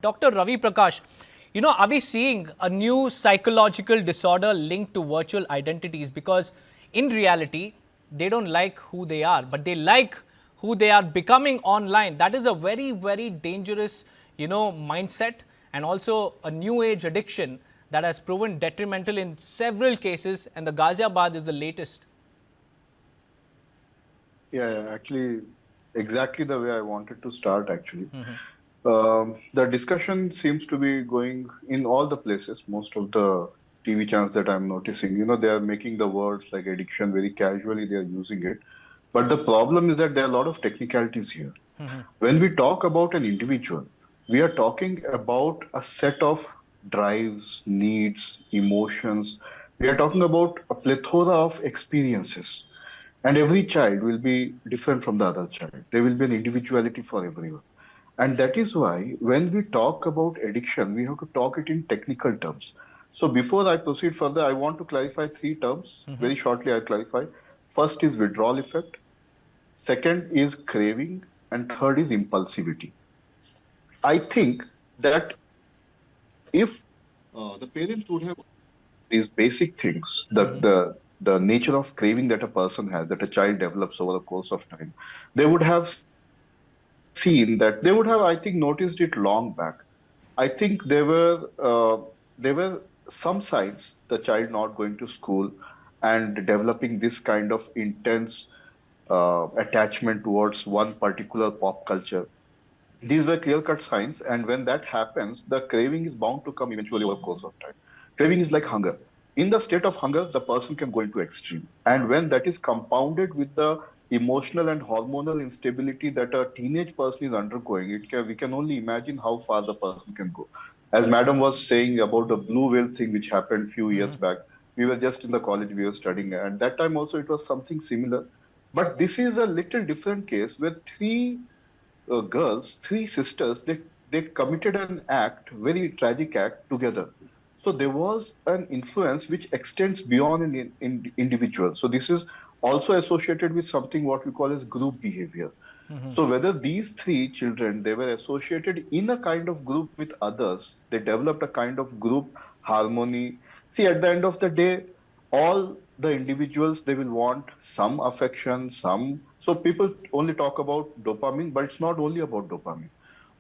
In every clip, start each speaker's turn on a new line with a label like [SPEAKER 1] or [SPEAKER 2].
[SPEAKER 1] Dr. Ravi Prakash, are we seeing a new psychological disorder linked to virtual identities? Because in reality, they don't like who they are, but they like who they are becoming online. That is a very, very dangerous, mindset, and also a new age addiction that has proven detrimental in several cases. And the Ghaziabad is the latest.
[SPEAKER 2] Yeah, actually, exactly the way I wanted to start, actually. The discussion seems to be going in all the places, most of the TV channels that I'm noticing. They are making the words like addiction very casually, they are using it. But the problem is that there are a lot of technicalities here. When we talk about an individual, we are talking about a set of drives, needs, emotions. We are talking about a plethora of experiences. And every child will be different from the other child. There will be an individuality for everyone. And that is why when we talk about addiction, we have to talk it in technical terms. So before I proceed further, I want to clarify three terms. Very shortly, I'll clarify. First is withdrawal effect. Second is craving. And third is impulsivity. I think that if the parents would have these basic things, the nature of craving that a person has, that a child develops over the course of time, they would have seen that they would have, I think, noticed it long back. I think there were some signs the child not going to school and developing this kind of intense attachment towards one particular pop culture. These were clear-cut signs, and when that happens, the craving is bound to come eventually over the course of time. Craving is like hunger. In the state of hunger, the person can go into extreme. And when that is compounded with the emotional and hormonal instability that a teenage person is undergoing, we can only imagine how far the person can go. As Madam was saying about the blue whale thing which happened few years back, we were just in the college, we were studying, and that time also it was something similar. But this is a little different case where three sisters, they committed an act, very tragic act together. So there was an influence which extends beyond an individual. So this is also associated with something what we call as group behavior. So whether these three children, they were associated in a kind of group with others, they developed a kind of group harmony. See, at the end of the day, all the individuals, they will want some affection, some. So people only talk about dopamine, but it's not only about dopamine.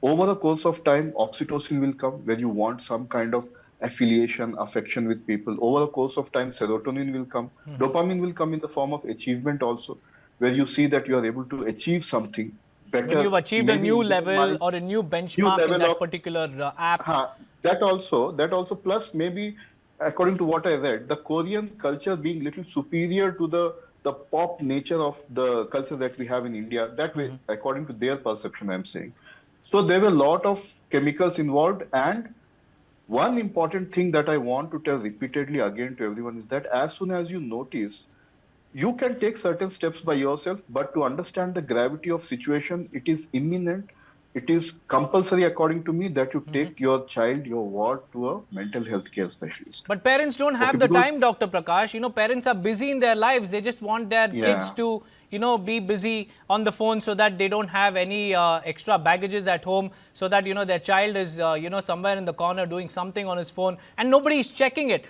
[SPEAKER 2] Over the course of time, oxytocin will come when you want some kind of affiliation, affection with people. Over the course of time, serotonin will come. Dopamine will come in the form of achievement also, where you see that you are able to achieve something
[SPEAKER 1] When
[SPEAKER 2] better,
[SPEAKER 1] you've achieved a
[SPEAKER 2] maybe
[SPEAKER 1] new
[SPEAKER 2] in their
[SPEAKER 1] level
[SPEAKER 2] mind,
[SPEAKER 1] or a new
[SPEAKER 2] new
[SPEAKER 1] benchmark in
[SPEAKER 2] level of
[SPEAKER 1] that particular app.
[SPEAKER 2] that also plus maybe according to what I read, the Korean culture being little superior to the pop nature of the culture that we have in India. That way, according to their perception, I'm saying. So there were a lot of chemicals involved, and one important thing that I want to tell repeatedly again to everyone is that as soon as you notice, you can take certain steps by yourself, but to understand the gravity of situation, it is imminent. It is compulsory, according to me, that you take your child, your ward, to a mental health care specialist.
[SPEAKER 1] But parents don't
[SPEAKER 2] Okay,
[SPEAKER 1] have the
[SPEAKER 2] because
[SPEAKER 1] time, Dr. Prakash. Parents are busy in their lives. They just want their kids
[SPEAKER 2] yeah,
[SPEAKER 1] to, be busy on the phone so that they don't have any extra baggages at home, so that, their child is, somewhere in the corner doing something on his phone and nobody is checking it.